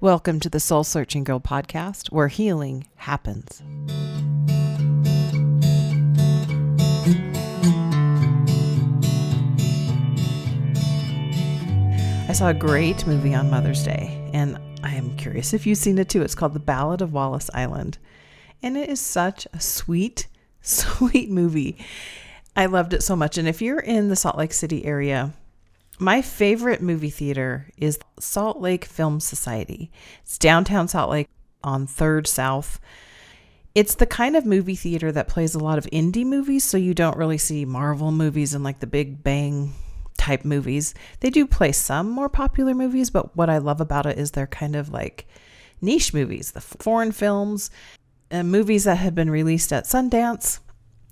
Welcome to the Soul Searching Girl podcast, where healing happens. I saw a great movie on Mother's Day, and I am curious if you've seen it too. It's called The Ballad of Wallace Island, and it is such a sweet, sweet movie. I loved it so much, and if you're in the Salt Lake City area, my favorite movie theater is Salt Lake Film Society. It's downtown Salt Lake on 3rd South. It's the kind of movie theater that plays a lot of indie movies, so you don't really see Marvel movies and like the big bang type movies. They do play some more popular movies, but what I love about it is they're kind of like niche movies, the foreign films, movies that have been released at Sundance,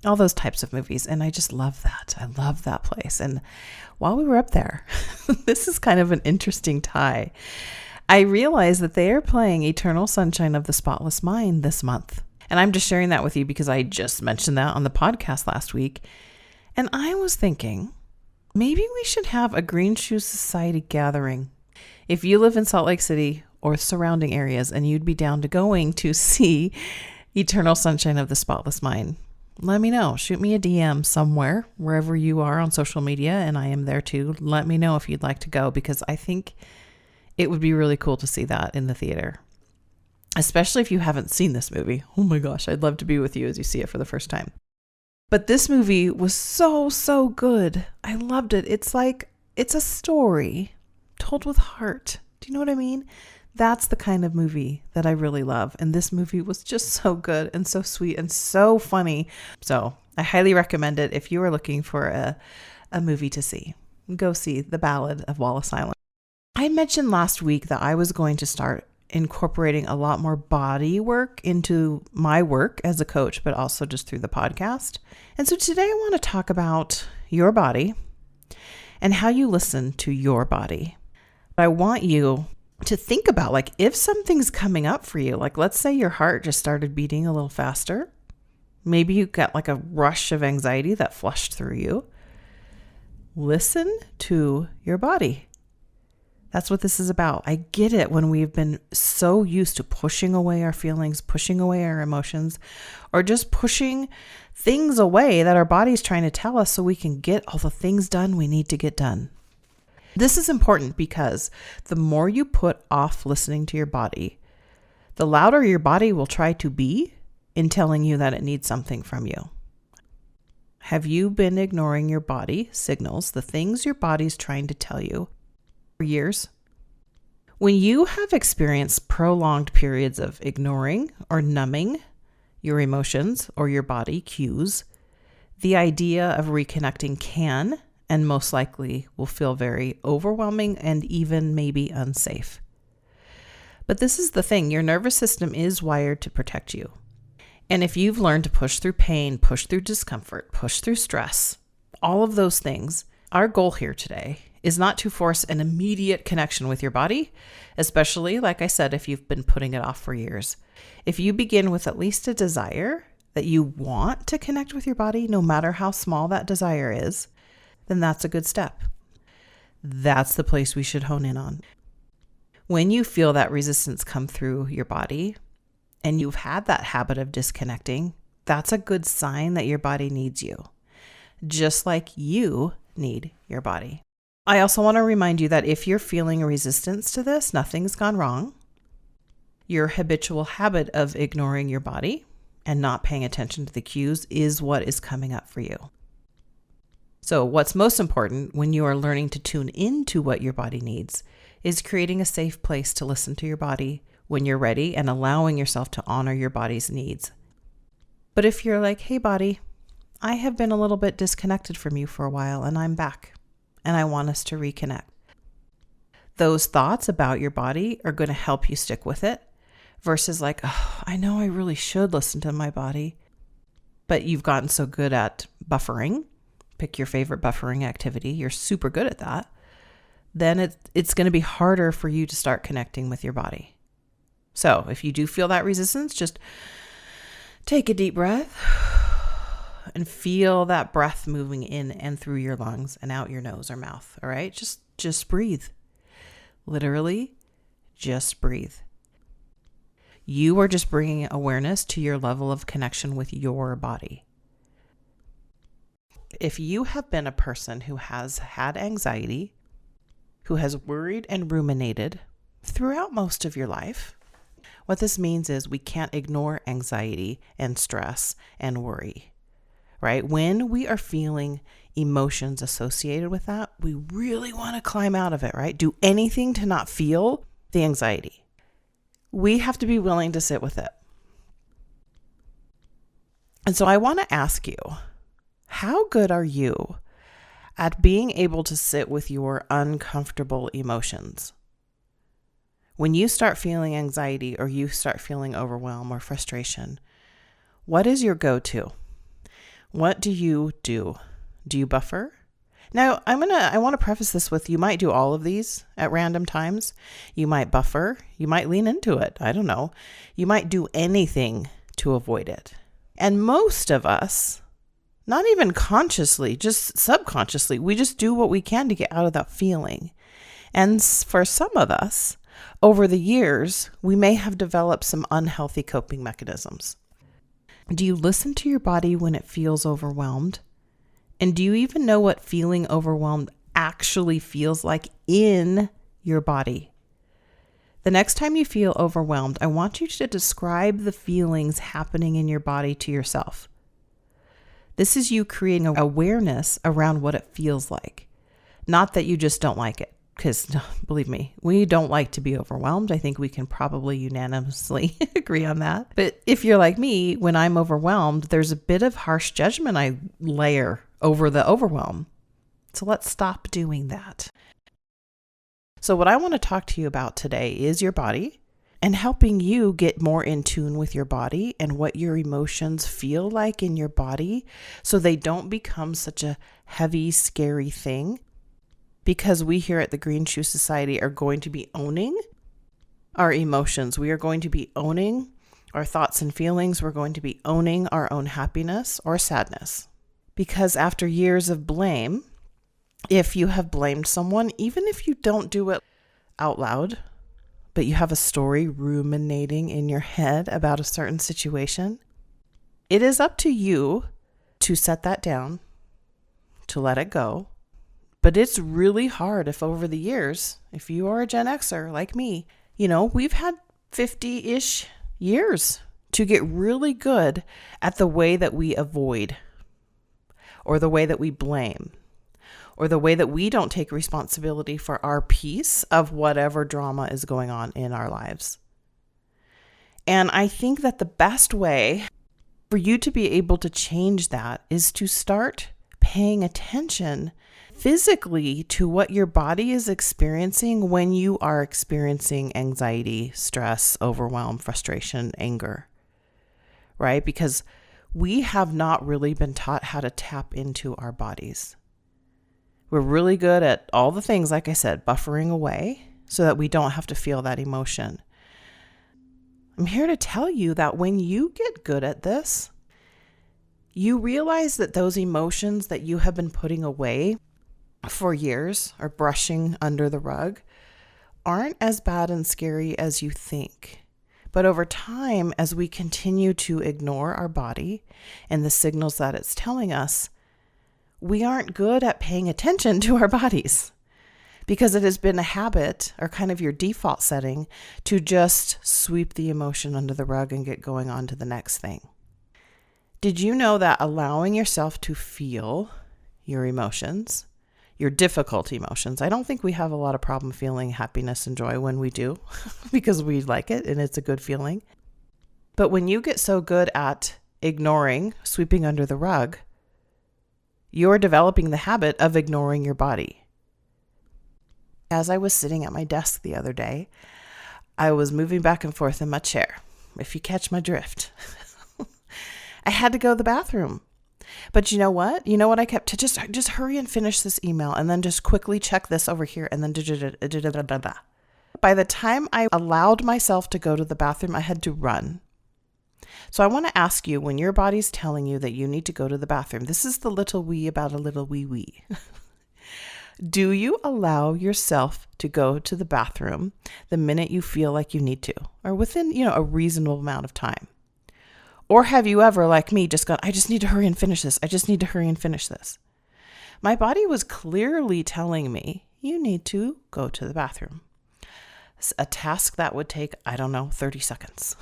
all those types of movies. And I just love that. I love that place. And while we were up there, this is kind of an interesting tie. I realized that they are playing Eternal Sunshine of the Spotless Mind this month. And I'm just sharing that with you because I just mentioned that on the podcast last week. And I was thinking, maybe we should have a Green Shoe Society gathering. If you live in Salt Lake City or surrounding areas and you'd be down to going to see Eternal Sunshine of the Spotless Mind, let me know. Shoot me a DM somewhere, wherever you are on social media, and I am there too. Let me know if you'd like to go, because I think it would be really cool to see that in the theater, especially if you haven't seen this movie. Oh my gosh, I'd love to be with you as you see it for the first time. But this movie was so good. I loved it. It's a story told with heart. Do you know what I mean? That's the kind of movie that I really love. And this movie was just so good and so sweet and so funny. So I highly recommend it if you are looking for a movie to see. Go see The Ballad of Wallace Island. I mentioned last week that I was going to start incorporating a lot more body work into my work as a coach, but also just through the podcast. And so today I want to talk about your body and how you listen to your body. I want you to think about, like, if something's coming up for you, like let's say your heart just started beating a little faster. Maybe you got like a rush of anxiety that flushed through you. Listen to your body. That's what this is about. I get it when we've been so used to pushing away our feelings, pushing away our emotions, or just pushing things away that our body's trying to tell us so we can get all the things done we need to get done. This is important because the more you put off listening to your body, the louder your body will try to be in telling you that it needs something from you. Have you been ignoring your body signals, the things your body's trying to tell you, for years? When you have experienced prolonged periods of ignoring or numbing your emotions or your body cues, the idea of reconnecting can and most likely will feel very overwhelming and even maybe unsafe. But this is the thing, your nervous system is wired to protect you. And if you've learned to push through pain, push through discomfort, push through stress, all of those things, our goal here today is not to force an immediate connection with your body, especially, like I said, if you've been putting it off for years. If you begin with at least a desire that you want to connect with your body, no matter how small that desire is, then that's a good step. That's the place we should hone in on. When you feel that resistance come through your body and you've had that habit of disconnecting, that's a good sign that your body needs you, just like you need your body. I also want to remind you that if you're feeling a resistance to this, nothing's gone wrong. Your habitual habit of ignoring your body and not paying attention to the cues is what is coming up for you. So what's most important when you are learning to tune into what your body needs is creating a safe place to listen to your body when you're ready and allowing yourself to honor your body's needs. But if you're like, hey body, I have been a little bit disconnected from you for a while and I'm back and I want us to reconnect. Those thoughts about your body are going to help you stick with it versus like, oh, I know I really should listen to my body, but you've gotten so good at buffering. Pick your favorite buffering activity. You're super good at that. Then it's going to be harder for you to start connecting with your body. So if you do feel that resistance, just take a deep breath and feel that breath moving in and through your lungs and out your nose or mouth. All right. Just breathe. Literally just breathe. You are just bringing awareness to your level of connection with your body. If you have been a person who has had anxiety, who has worried and ruminated throughout most of your life, what this means is we can't ignore anxiety and stress and worry, right? When we are feeling emotions associated with that, we really want to climb out of it, right? Do anything to not feel the anxiety. We have to be willing to sit with it. And so I want to ask you, how good are you at being able to sit with your uncomfortable emotions? When you start feeling anxiety or you start feeling overwhelm or frustration, what is your go-to? What do you do? Do you buffer? Now, I want to preface this with, you might do all of these at random times. You might buffer. You might lean into it. I don't know. You might do anything to avoid it. And most of us, not even consciously, just subconsciously, we just do what we can to get out of that feeling. And for some of us, over the years, we may have developed some unhealthy coping mechanisms. Do you listen to your body when it feels overwhelmed? And do you even know what feeling overwhelmed actually feels like in your body? The next time you feel overwhelmed, I want you to describe the feelings happening in your body to yourself. This is you creating awareness around what it feels like. Not that you just don't like it, because believe me, we don't like to be overwhelmed. I think we can probably unanimously agree on that. But if you're like me, when I'm overwhelmed, there's a bit of harsh judgment I layer over the overwhelm. So let's stop doing that. So what I want to talk to you about today is your body and helping you get more in tune with your body and what your emotions feel like in your body so they don't become such a heavy, scary thing. Because we here at the Green Shoe Society are going to be owning our emotions. We are going to be owning our thoughts and feelings. We're going to be owning our own happiness or sadness. Because after years of blame, if you have blamed someone, even if you don't do it out loud, but you have a story ruminating in your head about a certain situation, it is up to you to set that down, to let it go. But it's really hard if over the years, if you are a Gen Xer like me, we've had 50-ish years to get really good at the way that we avoid, or the way that we blame, or the way that we don't take responsibility for our piece of whatever drama is going on in our lives. And I think that the best way for you to be able to change that is to start paying attention physically to what your body is experiencing when you are experiencing anxiety, stress, overwhelm, frustration, anger, right? Because we have not really been taught how to tap into our bodies. We're really good at all the things, like I said, buffering away so that we don't have to feel that emotion. I'm here to tell you that when you get good at this, you realize that those emotions that you have been putting away for years or brushing under the rug aren't as bad and scary as you think. But over time, as we continue to ignore our body and the signals that it's telling us, we aren't good at paying attention to our bodies because it has been a habit or kind of your default setting to just sweep the emotion under the rug and get going on to the next thing. Did you know that allowing yourself to feel your emotions, your difficult emotions. I don't think we have a lot of problem feeling happiness and joy when we do because we like it and it's a good feeling. But when you get so good at ignoring, sweeping under the rug, you're developing the habit of ignoring your body. As I was sitting at my desk the other day, I was moving back and forth in my chair, if you catch my drift. I had to go to the bathroom. But you know what? I kept to just hurry and finish this email and then just quickly check this over here and then By the time I allowed myself to go to the bathroom, I had to run. So I want to ask you, when your body's telling you that you need to go to the bathroom, this is the little wee about a little wee wee. Do you allow yourself to go to the bathroom the minute you feel like you need to, or within, a reasonable amount of time? Or have you ever, like me, just gone, I just need to hurry and finish this. I just need to hurry and finish this. My body was clearly telling me, you need to go to the bathroom. It's a task that would take, 30 seconds,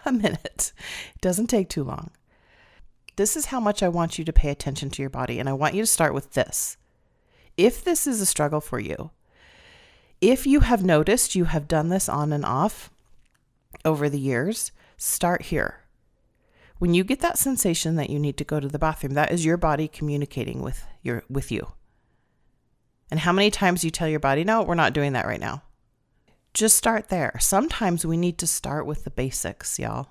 a minute. It doesn't take too long. This is how much I want you to pay attention to your body. And I want you to start with this. If this is a struggle for you, if you have noticed you have done this on and off over the years, start here. When you get that sensation that you need to go to the bathroom, that is your body communicating with you. And how many times you tell your body, no, we're not doing that right now. Just start there. Sometimes we need to start with the basics, y'all.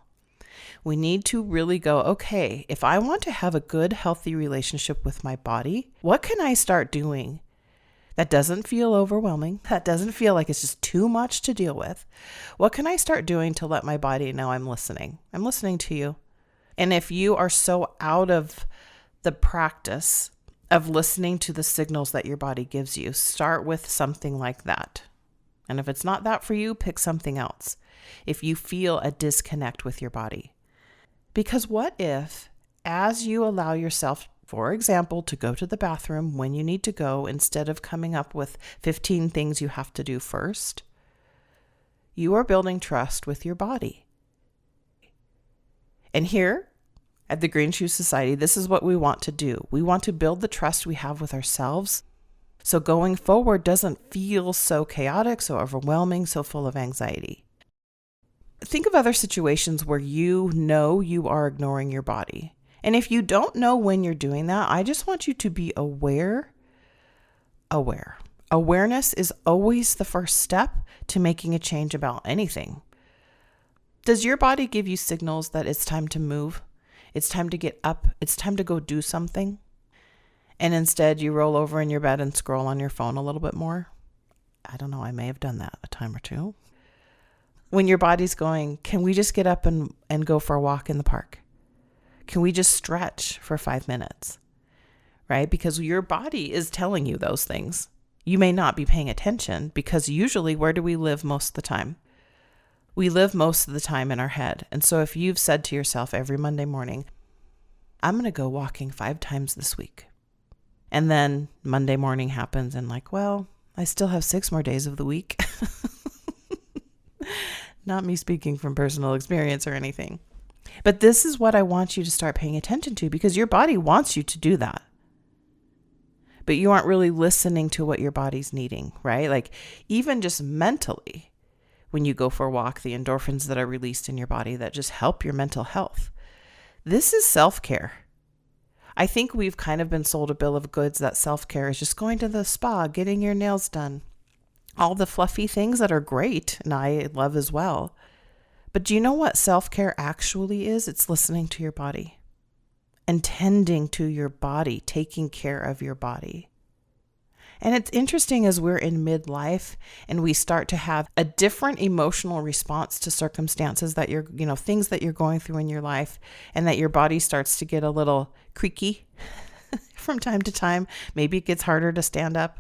We need to really go, okay, if I want to have a good, healthy relationship with my body, what can I start doing that doesn't feel overwhelming, that doesn't feel like it's just too much to deal with? What can I start doing to let my body know I'm listening? I'm listening to you. And if you are so out of the practice of listening to the signals that your body gives you, start with something like that. And if it's not that for you, pick something else. If you feel a disconnect with your body. Because what if, as you allow yourself, for example, to go to the bathroom when you need to go, instead of coming up with 15 things you have to do first, you are building trust with your body. And here at the Green Shoe Society, this is what we want to do. We want to build the trust we have with ourselves, so going forward doesn't feel so chaotic, so overwhelming, so full of anxiety. Think of other situations where you know you are ignoring your body. And if you don't know when you're doing that, I just want you to be aware. Awareness is always the first step to making a change about anything. Does your body give you signals that it's time to move? It's time to get up. It's time to go do something. And instead you roll over in your bed and scroll on your phone a little bit more? I don't know. I may have done that a time or two. When your body's going, can we just get up and go for a walk in the park? Can we just stretch for 5 minutes? Right? Because your body is telling you those things. You may not be paying attention because usually where do we live most of the time? We live most of the time in our head. And so if you've said to yourself every Monday morning, I'm going to go walking 5 times this week. And then Monday morning happens and I still have 6 more days of the week. Not me speaking from personal experience or anything. But this is what I want you to start paying attention to, because your body wants you to do that. But you aren't really listening to what your body's needing, right? Like even just mentally, when you go for a walk, the endorphins that are released in your body that just help your mental health. This is self-care. I think we've kind of been sold a bill of goods that self-care is just going to the spa, getting your nails done. All the fluffy things that are great and I love as well. But do you know what self-care actually is? It's listening to your body and tending to your body, taking care of your body. And it's interesting as we're in midlife and we start to have a different emotional response to circumstances that things that you're going through in your life, and that your body starts to get a little creaky from time to time. Maybe it gets harder to stand up.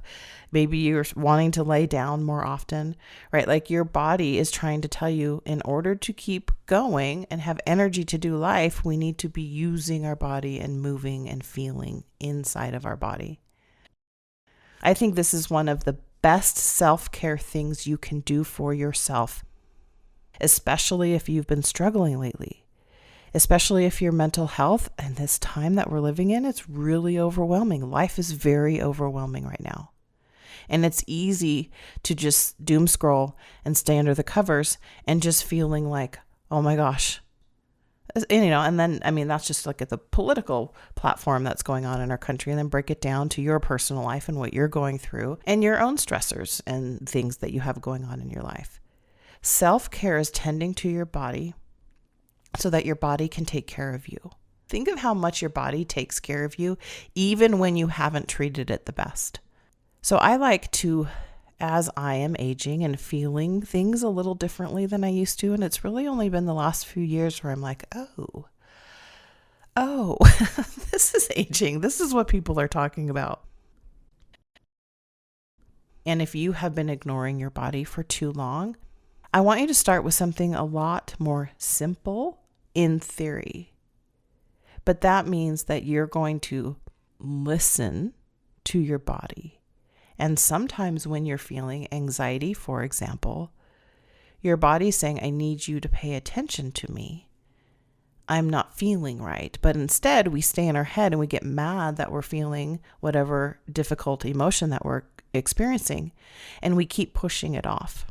Maybe you're wanting to lay down more often, right? Like your body is trying to tell you, in order to keep going and have energy to do life, we need to be using our body and moving and feeling inside of our body. I think this is one of the best self-care things you can do for yourself, especially if you've been struggling lately, especially if your mental health and this time that we're living in, it's really overwhelming. Life is very overwhelming right now. And it's easy to just doom scroll and stay under the covers and just feeling like, oh my gosh. And then, that's just like at the political platform that's going on in our country, and then break it down to your personal life and what you're going through and your own stressors and things that you have going on in your life. Self-care is tending to your body so that your body can take care of you. Think of how much your body takes care of you, even when you haven't treated it the best. So I like to, as I am aging and feeling things a little differently than I used to, and it's really only been the last few years where I'm like, oh, this is aging. This is what people are talking about. And if you have been ignoring your body for too long, I want you to start with something a lot more simple in theory. But that means that you're going to listen to your body. And sometimes when you're feeling anxiety, for example, your body's saying, I need you to pay attention to me. I'm not feeling right. But instead, we stay in our head and we get mad that we're feeling whatever difficult emotion that we're experiencing, and we keep pushing it off.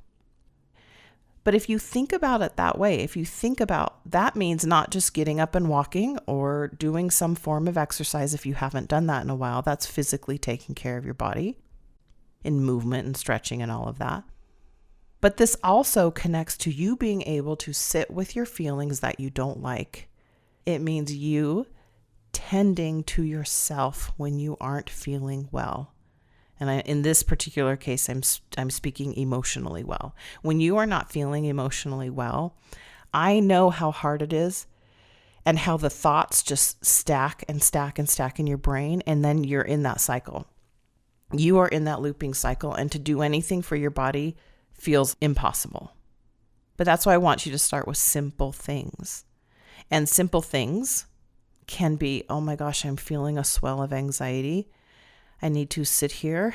But if you think about it that way, if you think about that means not just getting up and walking or doing some form of exercise if you haven't done that in a while, that's physically taking care of your body in movement and stretching and all of that. But this also connects to you being able to sit with your feelings that you don't like. It means you tending to yourself when you aren't feeling well. And in this particular case, I'm speaking emotionally well. When you are not feeling emotionally well, I know how hard it is and how the thoughts just stack and stack and stack in your brain. And then you're in that cycle. You are in that looping cycle. And to do anything for your body feels impossible. But that's why I want you to start with simple things. And simple things can be, oh my gosh, I'm feeling a swell of anxiety. I need to sit here.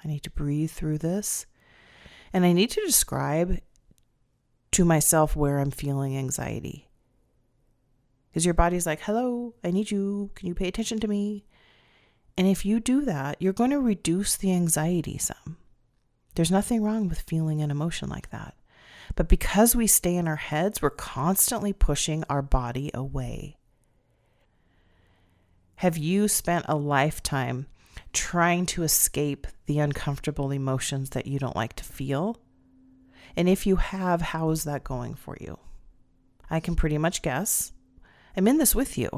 I need to breathe through this. And I need to describe to myself where I'm feeling anxiety. Because your body's like, hello, I need you. Can you pay attention to me? And if you do that, you're going to reduce the anxiety some. There's nothing wrong with feeling an emotion like that. But because we stay in our heads, we're constantly pushing our body away. Have you spent a lifetime trying to escape the uncomfortable emotions that you don't like to feel? And if you have, how is that going for you? I can pretty much guess. I'm in this with you.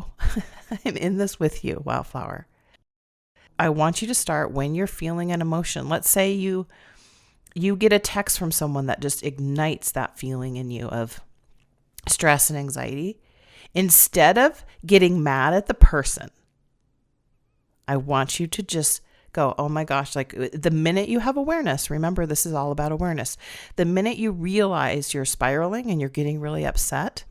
I'm in this with you, Wildflower. I want you to start when you're feeling an emotion. Let's say you get a text from someone that just ignites that feeling in you of stress and anxiety. Instead of getting mad at the person, I want you to just go, oh my gosh, like the minute you have awareness, remember this is all about awareness. The minute you realize you're spiraling and you're getting really upset,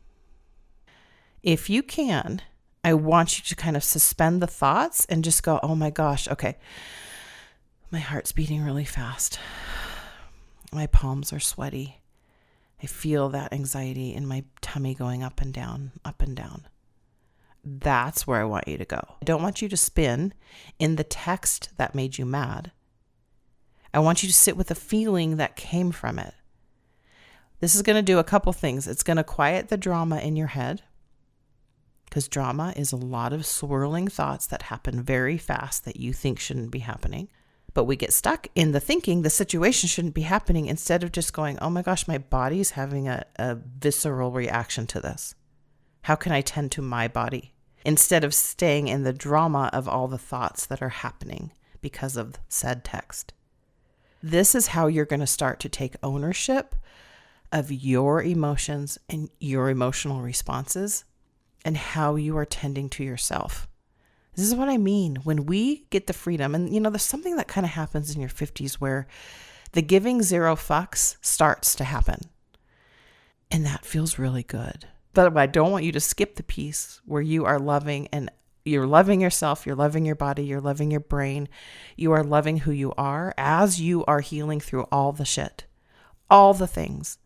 if you can, I want you to kind of suspend the thoughts and just go, oh my gosh, okay, my heart's beating really fast. My palms are sweaty. I feel that anxiety in my tummy going up and down, up and down. That's where I want you to go. I don't want you to spin in the text that made you mad. I want you to sit with the feeling that came from it. This is going to do a couple things. It's going to quiet the drama in your head, because drama is a lot of swirling thoughts that happen very fast that you think shouldn't be happening. But we get stuck in the thinking the situation shouldn't be happening instead of just going, oh my gosh, my body's having a visceral reaction to this. How can I tend to my body? Instead of staying in the drama of all the thoughts that are happening because of said text. This is how you're going to start to take ownership of your emotions and your emotional responses and how you are tending to yourself. This is what I mean when we get the freedom. And, there's something that kind of happens in your 50s where the giving zero fucks starts to happen. And that feels really good. But I don't want you to skip the piece where you are loving, and you're loving yourself, you're loving your body, you're loving your brain, you are loving who you are as you are healing through all the shit, all the things.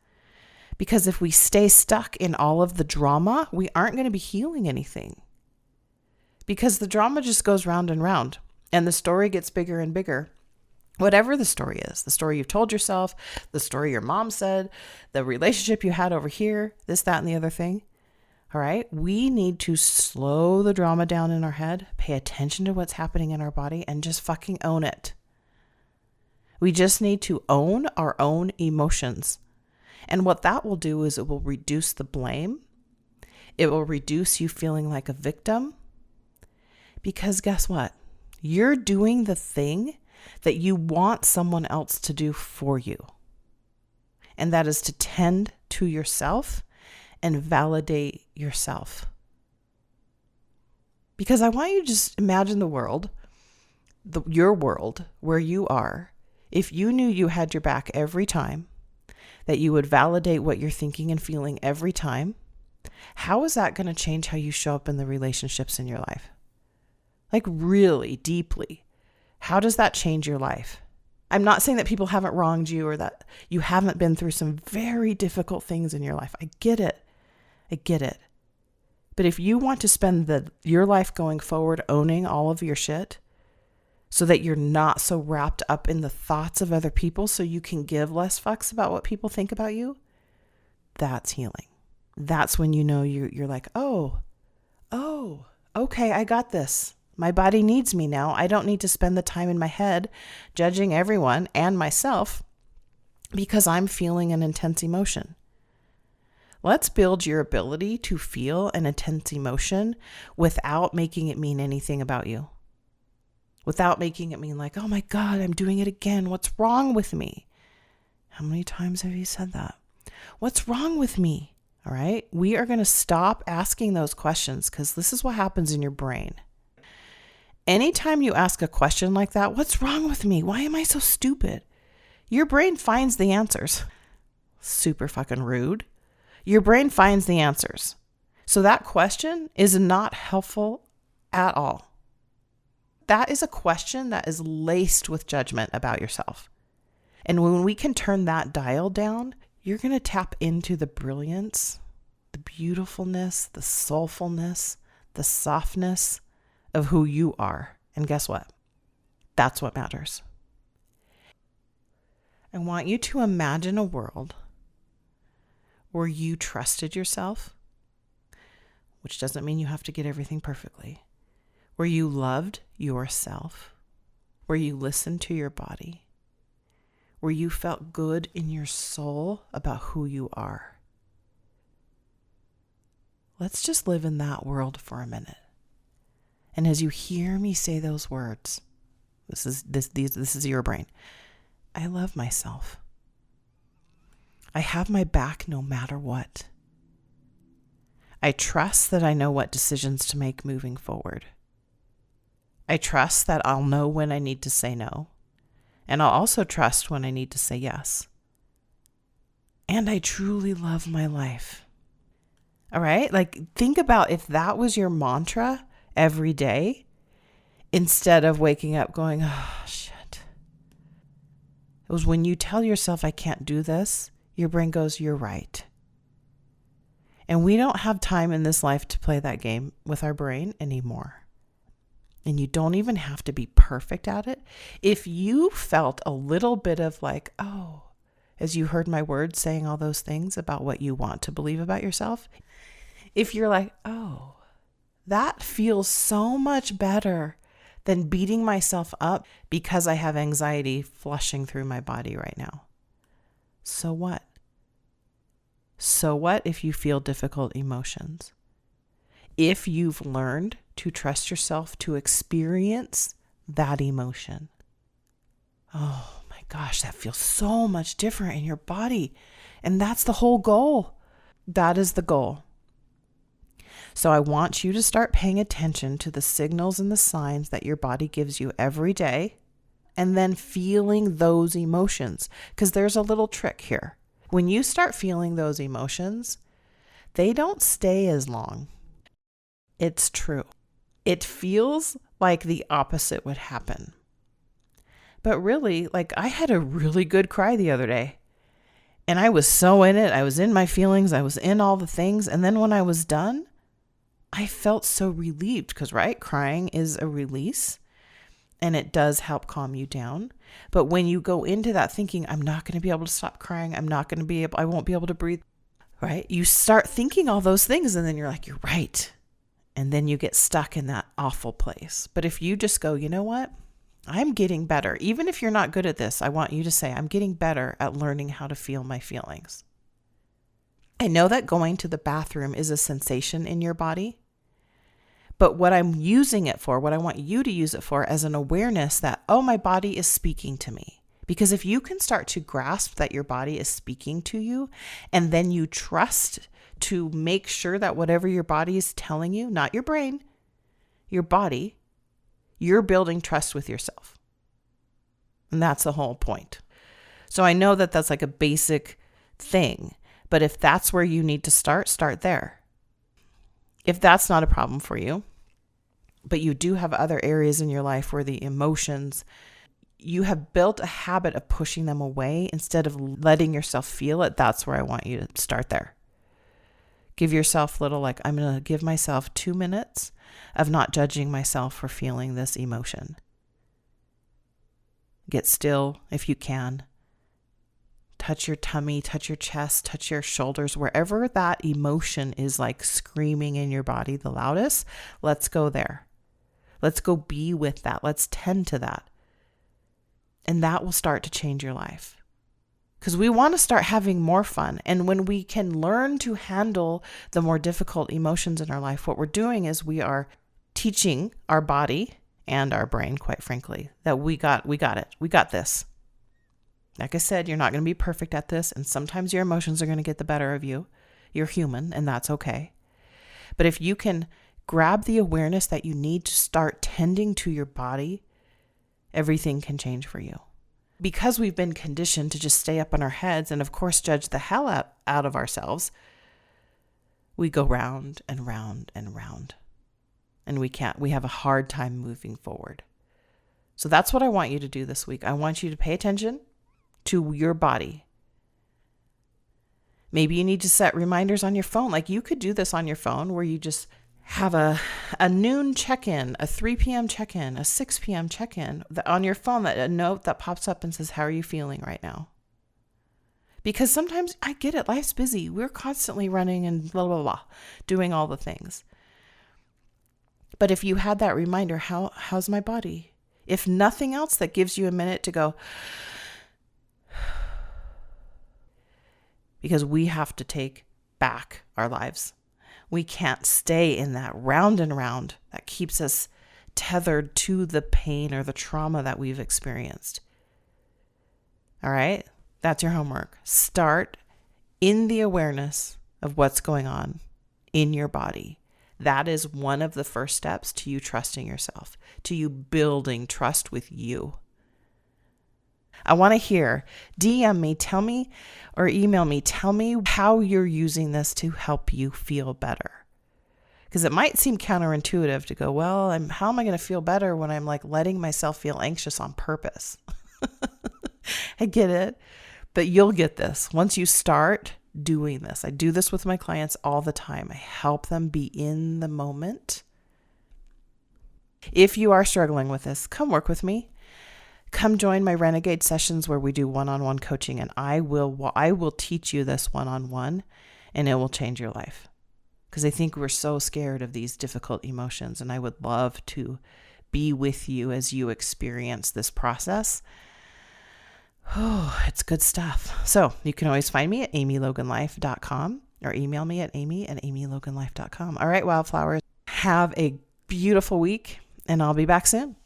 Because if we stay stuck in all of the drama, we aren't going to be healing anything. Because the drama just goes round and round, and the story gets bigger and bigger. Whatever the story is, the story you've told yourself, the story your mom said, the relationship you had over here, this, that, and the other thing. All right. We need to slow the drama down in our head, pay attention to what's happening in our body, and just fucking own it. We just need to own our own emotions. And what that will do is it will reduce the blame. It will reduce you feeling like a victim. Because guess what? You're doing the thing that you want someone else to do for you. And that is to tend to yourself and validate yourself. Because I want you to just imagine the world, your world, where you are, If you knew you had your back every time, that you would validate what you're thinking and feeling every time, how is that going to change how you show up in the relationships in your life? Like really deeply. How does that change your life? I'm not saying that people haven't wronged you or that you haven't been through some very difficult things in your life. I get it. I get it. But if you want to spend your life going forward owning all of your shit so that you're not so wrapped up in the thoughts of other people so you can give less fucks about what people think about you, that's healing. That's when you know you're like, oh, okay, I got this. My body needs me now. I don't need to spend the time in my head judging everyone and myself because I'm feeling an intense emotion. Let's build your ability to feel an intense emotion without making it mean anything about you. Without making it mean like, oh my God, I'm doing it again. What's wrong with me? How many times have you said that? What's wrong with me? All right. We are going to stop asking those questions because this is what happens in your brain. Anytime you ask a question like that, what's wrong with me? Why am I so stupid? Your brain finds the answers. Super fucking rude. Your brain finds the answers. So that question is not helpful at all. That is a question that is laced with judgment about yourself. And when we can turn that dial down, you're going to tap into the brilliance, the beautifulness, the soulfulness, the softness of who you are. And guess what? That's what matters. I want you to imagine a world where you trusted yourself, which doesn't mean you have to get everything perfectly, where you loved yourself, where you listened to your body, where you felt good in your soul about who you are. Let's just live in that world for a minute. And as you hear me say those words, this is your brain. I love myself. I have my back no matter what. I trust that I know what decisions to make moving forward. I trust that I'll know when I need to say no. And I'll also trust when I need to say yes. And I truly love my life. All right? Like, think about if that was your mantra every day, instead of waking up going, oh, shit. It was when you tell yourself, I can't do this, your brain goes, you're right. And we don't have time in this life to play that game with our brain anymore. And you don't even have to be perfect at it. If you felt a little bit of like, oh, as you heard my words saying all those things about what you want to believe about yourself, if you're like, oh, that feels so much better than beating myself up because I have anxiety flushing through my body right now. So what? So what if you feel difficult emotions? If you've learned to trust yourself to experience that emotion. Oh my gosh, that feels so much different in your body. And that's the whole goal. That is the goal. So I want you to start paying attention to the signals and the signs that your body gives you every day, and then feeling those emotions. Because there's a little trick here. When you start feeling those emotions, they don't stay as long. It's true. It feels like the opposite would happen. But really, like I had a really good cry the other day. And I was so in it. I was in my feelings. I was in all the things. And then when I was done, I felt so relieved because, right, crying is a release and it does help calm you down. But when you go into that thinking, I'm not going to be able to stop crying. I won't be able to breathe, right? You start thinking all those things and then you're like, you're right. And then you get stuck in that awful place. But if you just go, you know what? I'm getting better. Even if you're not good at this, I want you to say, I'm getting better at learning how to feel my feelings. I know that going to the bathroom is a sensation in your body, but what I'm using it for, what I want you to use it for as an awareness that, oh, my body is speaking to me. Because if you can start to grasp that your body is speaking to you, and then you trust to make sure that whatever your body is telling you, not your brain, your body, you're building trust with yourself. And that's the whole point. So I know that that's like a basic thing, but if that's where you need to start there. If that's not a problem for you, but you do have other areas in your life where the emotions, you have built a habit of pushing them away instead of letting yourself feel it, that's where I want you to start there. Give yourself little, like, I'm going to give myself 2 minutes of not judging myself for feeling this emotion. Get still if you can. Touch your tummy, touch your chest, touch your shoulders, wherever that emotion is like screaming in your body the loudest. Let's go there. Let's go be with that. Let's tend to that. And that will start to change your life. Because we want to start having more fun. And when we can learn to handle the more difficult emotions in our life, what we're doing is we are teaching our body and our brain, quite frankly, that we got it. We got this. Like I said, you're not going to be perfect at this. And sometimes your emotions are going to get the better of you. You're human, and that's okay. But if you can grab the awareness that you need to start tending to your body, everything can change for you. Because we've been conditioned to just stay up on our heads and, of course, judge the hell out of ourselves, we go round and round and round. And we have a hard time moving forward. So that's what I want you to do this week. I want you to pay attention to your body. Maybe you need to set reminders on your phone. Like you could do this on your phone where you just have a noon check-in, a 3 p.m. check-in, a 6 p.m. check-in on your phone, that a note that pops up and says, how are you feeling right now? Because sometimes I get it. Life's busy. We're constantly running and blah, blah, blah, doing all the things. But if you had that reminder, how's my body? If nothing else, that gives you a minute to go, because we have to take back our lives. We can't stay in that round and round that keeps us tethered to the pain or the trauma that we've experienced. All right? That's your homework. Start in the awareness of what's going on in your body. That is one of the first steps to you trusting yourself, to you building trust with you. I want to hear, DM me, tell me, or email me, tell me how you're using this to help you feel better. Because it might seem counterintuitive to go, well, how am I going to feel better when I'm like letting myself feel anxious on purpose? I get it, but you'll get this once you start doing this. I do this with my clients all the time. I help them be in the moment. If you are struggling with this, come work with me. Come join my Renegade sessions where we do one-on-one coaching, and I will teach you this one-on-one, and it will change your life. Because I think we're so scared of these difficult emotions, and I would love to be with you as you experience this process. Oh, it's good stuff. So you can always find me at amyloganlife.com or email me at amy@amyloganlife.com. All right, wildflowers, have a beautiful week, and I'll be back soon.